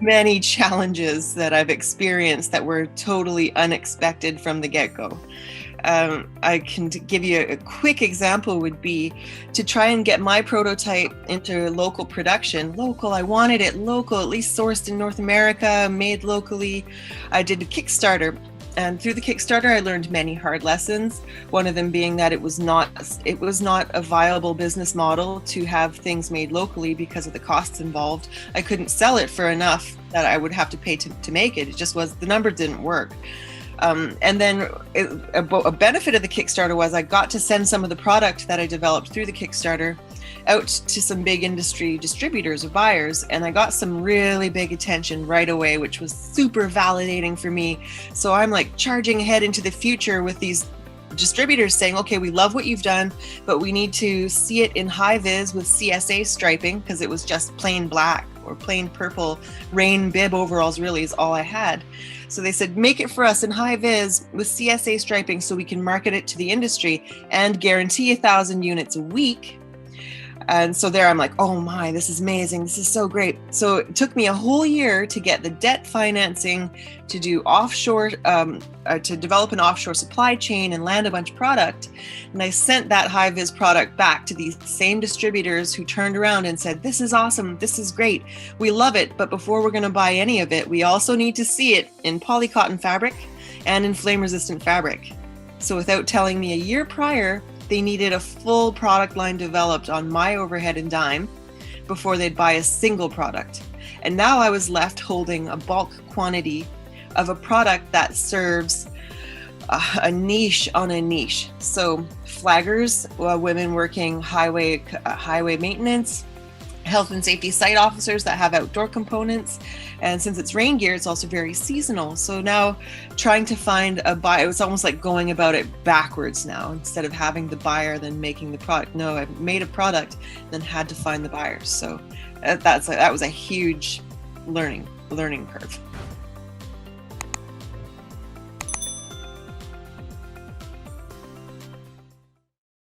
many challenges that I've experienced that were totally unexpected from the get-go. I can give you a quick example would be to try and get my prototype into local production. Local, I wanted it local, at least sourced in North America, made locally. I did a Kickstarter, and through the Kickstarter, I learned many hard lessons. One of them being that it was not a viable business model to have things made locally because of the costs involved. I couldn't sell it for enough that I would have to pay to make it. It just was, the number didn't work. And then a benefit of the Kickstarter was I got to send some of the product that I developed through the Kickstarter out to some big industry distributors or buyers, and I got some really big attention right away, which was super validating for me. So I'm like charging ahead into the future with these distributors saying, okay, we love what you've done, but we need to see it in high vis with CSA striping, because it was just plain black or plain purple rain bib overalls really is all I had. So they said, make it for us in high vis with CSA striping so we can market it to the industry and guarantee 1,000 units a week. And so there I'm like, oh my, this is amazing. This is so great. So it took me a whole year to get the debt financing to do offshore, to develop an offshore supply chain and land a bunch of product. And I sent that high vis product back to these same distributors who turned around and said, this is awesome. This is great. We love it. But before we're going to buy any of it, we also need to see it in polycotton fabric and in flame resistant fabric. So without telling me a year prior, they needed a full product line developed on my overhead and dime before they'd buy a single product. And now I was left holding a bulk quantity of a product that serves a niche on a niche. So flaggers, women working highway maintenance, health and safety site officers that have outdoor components. And since it's rain gear, it's also very seasonal. So now trying to find a buyer, it's almost like going about it backwards now. Instead of having the buyer, then making the product. No, I made a product, then had to find the buyers. So that was a huge learning curve.